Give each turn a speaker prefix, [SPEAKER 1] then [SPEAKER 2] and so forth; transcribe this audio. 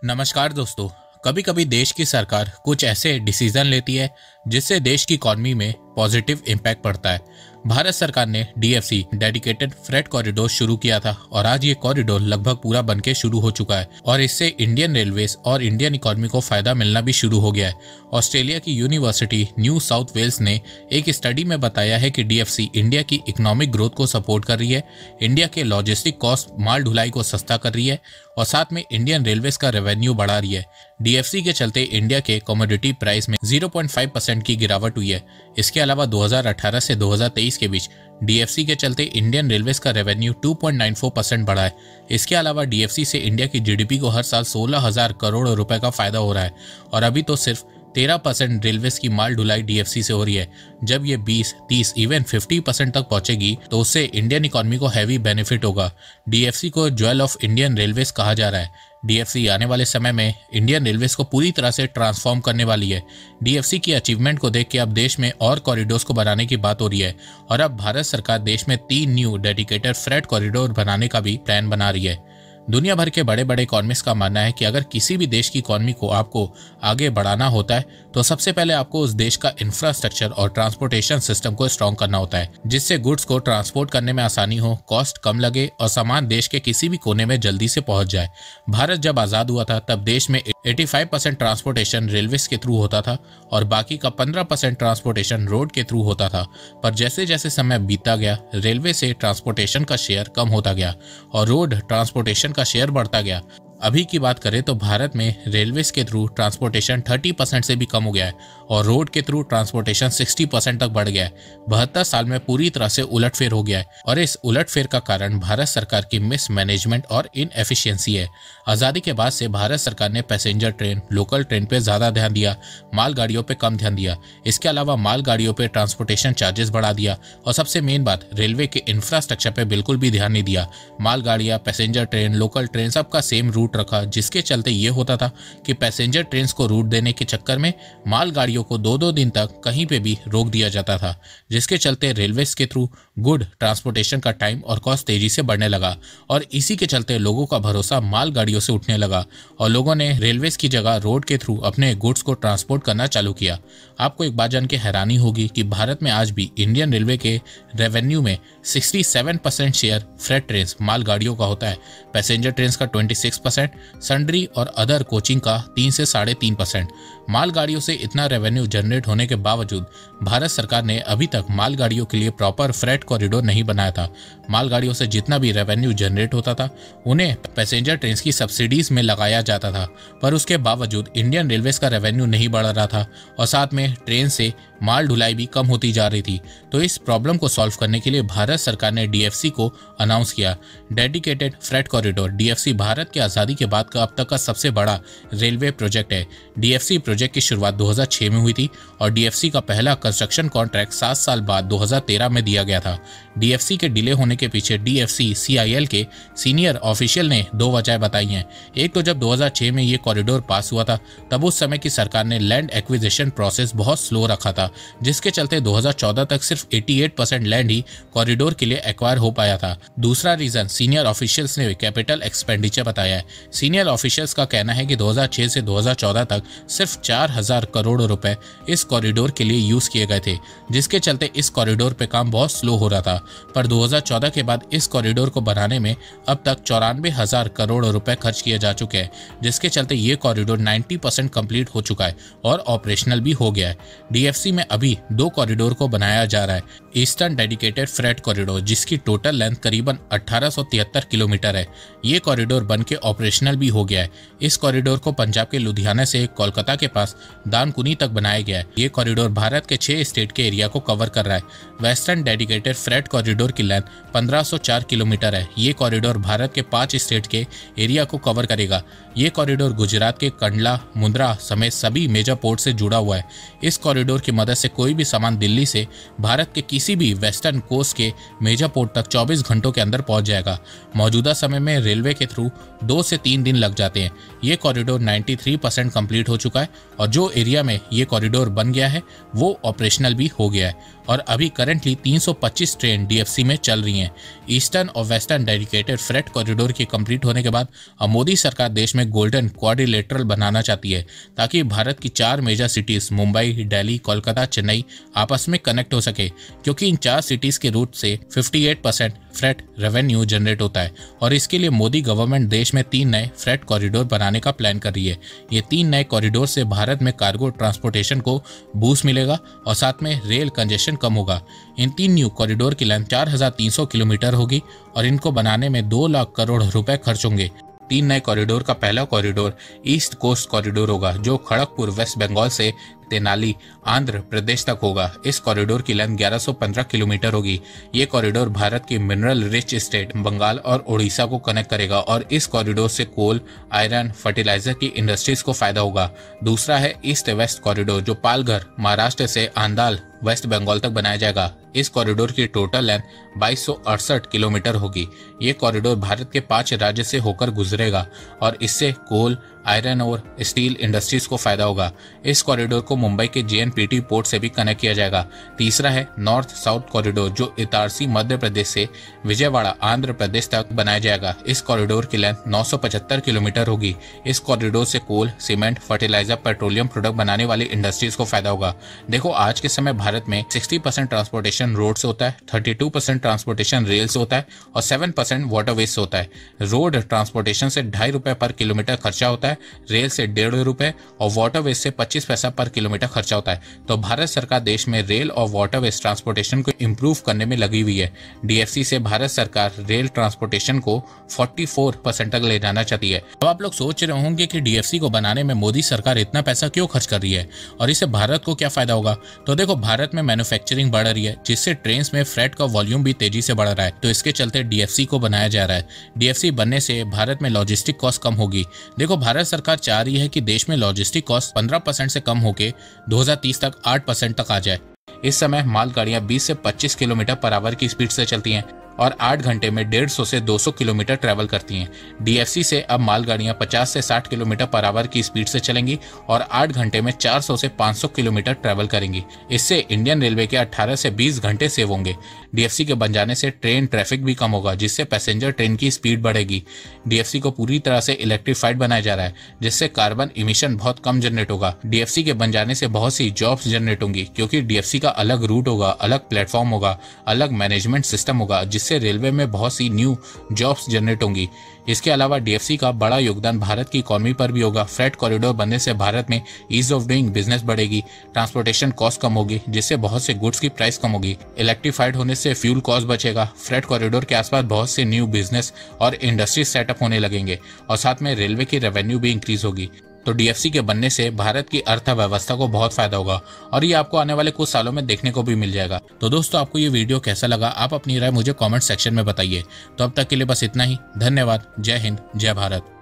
[SPEAKER 1] नमस्कार दोस्तों। कभी कभी देश की सरकार कुछ ऐसे डिसीजन लेती है जिससे देश की इकॉनमी में पॉजिटिव इम्पैक्ट पड़ता है। भारत सरकार ने डीएफसी डेडिकेटेड फ्रेट कॉरिडोर शुरू किया था और आज ये कॉरिडोर लगभग पूरा बनके शुरू हो चुका है और इससे इंडियन रेलवेज और इंडियन इकॉनमी को फायदा मिलना भी शुरू हो गया है। ऑस्ट्रेलिया की यूनिवर्सिटी न्यू साउथ वेल्स ने एक स्टडी में बताया है कि डीएफसी इंडिया की इकोनॉमिक ग्रोथ को सपोर्ट कर रही है, इंडिया के लॉजिस्टिक कॉस्ट माल ढुलाई को सस्ता कर रही है और साथ में इंडियन रेलवेज का रेवेन्यू बढ़ा रही है। डीएफसी के चलते इंडिया के कमोडिटी प्राइस में 0.5% की गिरावट हुई है। इसके अलावा 2018 से 2023 के बीच डीएफसी के चलते इंडियन रेलवेज का रेवेन्यू 2.94% बढ़ा है। इसके अलावा डीएफसी से इंडिया की जीडीपी को हर साल 16,000 करोड़ रुपए का फायदा हो रहा है और अभी तो सिर्फ 13% रेलवेज की माल ढुलाई डीएफसी से हो रही है। जब ये 20, 30, इवन 50% तक पहुंचेगी तो उससे इंडियन इकोनॉमी को हैवी बेनिफिट होगा। डीएफसी को ज्वेल ऑफ इंडियन रेलवेज कहा जा रहा है। डीएफसी आने वाले समय में इंडियन रेलवेज को पूरी तरह से ट्रांसफॉर्म करने वाली है। डीएफसी की अचीवमेंट को देख के अब देश में और कॉरिडोर्स को बनाने की बात हो रही है और अब भारत सरकार देश में 3 न्यू डेडिकेटेड फ्रेट कॉरिडोर बनाने का भी प्लान बना रही है। दुनिया भर के बड़े बड़े इकोनॉमिस्ट का मानना है कि अगर किसी भी देश की इकोनॉमी को आपको आगे बढ़ाना होता है तो सबसे पहले आपको उस देश का इंफ्रास्ट्रक्चर और ट्रांसपोर्टेशन सिस्टम को स्ट्रॉन्ग करना होता है, जिससे गुड्स को ट्रांसपोर्ट करने में आसानी हो, कॉस्ट कम लगे और सामान देश के किसी भी कोने में जल्दी से पहुंच जाए। भारत जब आजाद हुआ था तब देश में 85% ट्रांसपोर्टेशन रेलवेज के थ्रू होता था और बाकी का 15% ट्रांसपोर्टेशन रोड के थ्रू होता था। पर जैसे जैसे समय बीतता गया रेलवे से ट्रांसपोर्टेशन का शेयर कम होता गया और रोड ट्रांसपोर्टेशन का शेयर बढ़ता गया। अभी की बात करें तो भारत में रेलवेज के थ्रू ट्रांसपोर्टेशन 30% से भी कम हो गया है और रोड के थ्रू ट्रांसपोर्टेशन 60% तक बढ़ गया है। 72 साल में पूरी तरह से उलटफेर हो गया है और इस उलटफेर का कारण भारत सरकार की मिसमैनेजमेंट और इनएफिशिएंसी है। आज़ादी के बाद से भारत सरकार ने पैसेंजर ट्रेन, लोकल ट्रेन पे ज़्यादा ध्यान दिया, मालगाड़ियों पे कम ध्यान दिया। इसके अलावा मालगाड़ियों पे ट्रांसपोर्टेशन चार्जेस बढ़ा दिया और सबसे मेन बात, रेलवे के इंफ्रास्ट्रक्चर पे बिल्कुल भी ध्यान नहीं दिया। मालगाड़ियाँ, पैसेंजर ट्रेन, लोकल ट्रेन सबका सेम रूट रखा, जिसके चलते ये होता था कि पैसेंजर ट्रेन को रूट देने के चक्कर में मालगाड़ियों को 2-2 दिन तक कहीं पे भी रोक दिया जाता था, जिसके चलते रेलवेज के थ्रू गुड ट्रांसपोर्टेशन का टाइम और कॉस्ट तेजी से बढ़ने लगा और इसी के चलते लोगों का भरोसा मालगाड़ियों से उठने लगा और लोगों ने रेलवेज की जगह रोड के थ्रू अपने गुड्स को ट्रांसपोर्ट करना चालू किया। आपको एक बात जान के हैरानी होगी कि भारत में आज भी इंडियन रेलवे के रेवेन्यू में 67% शेयर फ्रेट ट्रेन मालगाड़ियों का होता है, पैसेंजर ट्रेन का 26%, सन्ड्री और अदर कोचिंग का 3 से 3.5%। मालगाड़ियों से इतना रेवेन्यू जनरेट होने के बावजूद भारत सरकार ने अभी तक मालगाड़ियों के लिए प्रॉपर फ्रेट कॉरिडोर नहीं बनाया था। मालगाड़ियों से जितना भी रेवेन्यू जनरेट होता था उन्हें पैसेंजर ट्रेन की सब्सिडीज में लगाया जाता था, पर उसके बावजूद इंडियन रेलवेज का रेवेन्यू नहीं बढ़ रहा था और साथ में ट्रेन से माल ढुलाई भी कम होती जा रही थी। तो इस प्रॉब्लम को सॉल्व करने के लिए भारत सरकार ने डीएफसी को अनाउंस किया। Dedicated freight corridor DFC Bharat की आज़ादी के बाद का अब तक का सबसे बड़ा रेलवे प्रोजेक्ट है। डीएफसी प्रोजेक्ट की शुरुआत 2006 में हुई थी और डीएफसी का पहला कंस्ट्रक्शन कॉन्ट्रैक्ट 7 साल बाद 2013 में दिया गया था। डीएफसी के डिले होने के पीछे डीएफसी सीआईएल के सीनियर ऑफिशियल ने 2 वजह बताई हैं। एक तो जब 2006 में ये कॉरिडोर पास हुआ था तब उस समय की सरकार ने लैंड एक्विजिशन प्रोसेस बहुत स्लो रखा था, जिसके चलते 2014 तक सिर्फ 88% लैंड ही कॉरिडोर के लिए एक्वायर हो पाया था। दूसरा रीजन सीनियर ऑफिशियल्स ने कैपिटल एक्सपेंडिचर बताया है। सीनियर ऑफिशियल्स का कहना है कि 2006 से 2014 तक सिर्फ 4,000 करोड़ रुपए इस कॉरिडोर के लिए यूज किए गए थे, जिसके चलते इस कॉरिडोर पे काम बहुत स्लो हो रहा था। पर 2014 के बाद इस कॉरिडोर को बनाने में अब तक 94,000 करोड़ रुपए खर्च किए जा चुके हैं, जिसके चलते ये कॉरिडोर 90% कंप्लीट हो चुका है और ऑपरेशनल भी हो गया है। डीएफसी में अभी 2 कॉरिडोर को बनाया जा रहा है। ईस्टर्न डेडिकेटेड फ्रेट कॉरिडोर, जिसकी टोटल लेंथ करीबन 1873 किलोमीटर है, ये कॉरिडोर बन के ऑपरेशनल भी हो गया है। इस कॉरिडोर को पंजाब के लुधियाना से कोलकाता के पास दानकुनी तक बनाया गया है। ये कॉरिडोर भारत के 6 स्टेट के एरिया को कवर कर रहा है। वेस्टर्न डेडिकेटेड फ्रेट कॉरिडोर की लेंथ 1504 किलोमीटर है। ये कॉरिडोर भारत के 5 स्टेट के एरिया को कवर करेगा। ये कॉरिडोर गुजरात के कंडला, मुंद्रा समेत सभी मेजर पोर्ट से जुड़ा हुआ है। इस कॉरिडोर की मदद मदद से कोई भी सामान दिल्ली से भारत के किसी भी वेस्टर्न कोस्ट के मेजर पोर्ट तक 24 घंटों के अंदर पहुंच जाएगा। मौजूदा समय में रेलवे के थ्रू 2 से 3 दिन लग जाते हैं। ये कॉरिडोर 93% कंप्लीट हो चुका है और जो एरिया में ये कॉरिडोर बन गया है वो ऑपरेशनल भी हो गया है और अभी करंटली 325 ट्रेन डीएफसी में चल रही हैं। ईस्टर्न और वेस्टर्न डेडिकेटेड फ्रेट कॉरिडोर के कंप्लीट होने के बाद अब मोदी सरकार देश में गोल्डन क्वाड्रिलेटरल बनाना चाहती है ताकि भारत की 4 मेजर सिटीज मुंबई, दिल्ली, कोलकाता, चेन्नई आपस में कनेक्ट हो सके, क्योंकि इन 4 सिटीज के रूट से 58% फ्रेट रेवेन्यू जनरेट होता है और इसके लिए मोदी गवर्नमेंट देश में 3 नए फ्रेट कॉरिडोर बनाने का प्लान कर रही है। ये 3 नए कॉरिडोर से भारत में कार्गो ट्रांसपोर्टेशन को बूस्ट मिलेगा और साथ में रेल कंजेशन कम होगा। इन 3 न्यू कॉरिडोर की लेंथ 4300 किलोमीटर होगी और इनको बनाने में 2 लाख करोड़ रुपए खर्च होंगे। 3 नए कॉरिडोर का पहला कॉरिडोर ईस्ट कोस्ट कॉरिडोर होगा जो खड़गपुर वेस्ट बंगाल से तेनाली आंध्र प्रदेश तक होगा। इस कॉरिडोर की लेंथ 1115 किलोमीटर होगी। ये कॉरिडोर भारत की मिनरल रिच स्टेट बंगाल और उड़ीसा को कनेक्ट करेगा और इस कॉरिडोर से कोल, आयरन, फर्टिलाइजर की इंडस्ट्रीज को फायदा होगा। दूसरा है ईस्ट वेस्ट कॉरिडोर जो पालघर महाराष्ट्र से आंदाल वेस्ट बंगाल तक बनाया जाएगा। इस कॉरिडोर की टोटल लेंथ 2268 किलोमीटर होगी। ये कॉरिडोर भारत के 5 राज्य से होकर गुजरेगा और इससे कोल, आयरन और स्टील इंडस्ट्रीज को फायदा होगा। इस कॉरिडोर को मुंबई के जेएनपीटी पोर्ट से भी कनेक्ट किया जाएगा। तीसरा है नॉर्थ साउथ कॉरिडोर जो इटारसी मध्य प्रदेश से विजयवाड़ा आंध्र प्रदेश तक बनाया जाएगा। इस कॉरिडोर की लेंथ 975 किलोमीटर होगी। इस कॉरिडोर से कोल, सीमेंट, फर्टिलाइजर, पेट्रोलियम प्रोडक्ट बनाने वाली इंडस्ट्रीज को फायदा होगा। देखो आज के समय भारत में 60% ट्रांसपोर्टेशन रोड से होता है, 32% ट्रांसपोर्टेशन रेल से होता है और 7% वाटरवेज से होता है। रोड ट्रांसपोर्टेशन से 2.5 रुपए पर किलोमीटर खर्चा होता है, रेल से 1.5 रुपए और वाटरवेज से 25 पैसा पर किलोमीटर खर्चा होता है। तो भारत सरकार देश में रेल और वाटरवेज ट्रांसपोर्टेशन को इम्प्रूव करने में लगी हुई है। डीएफसी से भारत सरकार रेल ट्रांसपोर्टेशन को 44% तक ले जाना चाहती है। अब आप लोग सोच रहे होंगे कि डीएफसी को बनाने में मोदी सरकार इतना पैसा क्यों खर्च कर रही है और इससे भारत को क्या फायदा होगा। तो देखो भारत में मैन्युफैक्चरिंग बढ़ रही है जिससे ट्रेन में फ्रेट का वॉल्यूम भी तेजी से बढ़ रहा है, तो इसके चलते डीएफसी को बनाया जा रहा है। डीएफसी बनने से भारत में लॉजिस्टिक कॉस्ट कम होगी। देखो भारत सरकार चाह रही है कि देश में लॉजिस्टिक कॉस्ट 15% से कम होकर 2030 तक 8% तक आ जाए। इस समय मालगाड़ियां 20 से 25 किलोमीटर पर आवर की स्पीड से चलती हैं और 8 घंटे में 150 से 200 किलोमीटर ट्रैवल करती हैं। डीएफसी से अब मालगाड़ियां 50 से 60 किलोमीटर पर आवर की स्पीड से चलेंगी और 8 घंटे में 400 से 500 किलोमीटर ट्रैवल करेंगी। इससे इंडियन रेलवे के 18 से 20 घंटे सेव होंगे। डीएफसी के बन जाने से ट्रेन ट्रैफिक भी कम होगा जिससे पैसेंजर ट्रेन की स्पीड बढ़ेगी। डीएफसी को पूरी तरह से इलेक्ट्रीफाइड बनाया जा रहा है जिससे कार्बन इमिशन बहुत कम जनरेट होगा। डीएफसी के बन जाने से बहुत सी जॉब्स जनरेट होंगी क्योंकि डीएफसी का अलग रूट होगा, अलग प्लेटफॉर्म होगा, अलग मैनेजमेंट सिस्टम होगा जिससे रेलवे में बहुत सी न्यू जॉब्स जनरेट होंगी। इसके अलावा डीएफसी का बड़ा योगदान भारत की इकोनॉमी पर भी होगा। फ्रेट कॉरिडोर बनने से भारत में ईज ऑफ डूइंग बिजनेस बढ़ेगी, ट्रांसपोर्टेशन कॉस्ट कम होगी जिससे बहुत से गुड्स की प्राइस कम होगी। इलेक्ट्रीफाइड होने से फ्यूल कॉस्ट बचेगा। फ्रेट कॉरिडोर के आसपास बहुत से न्यू बिजनेस और इंडस्ट्री सेटअप होने लगेंगे और साथ में रेलवे की रेवेन्यू भी इंक्रीज होगी। तो डीएफसी के बनने से भारत की अर्थव्यवस्था को बहुत फायदा होगा और ये आपको आने वाले कुछ सालों में देखने को भी मिल जाएगा। तो दोस्तों आपको ये वीडियो कैसा लगा, आप अपनी राय मुझे कमेंट सेक्शन में बताइए। तो अब तक के लिए बस इतना ही। धन्यवाद। जय हिंद, जय भारत।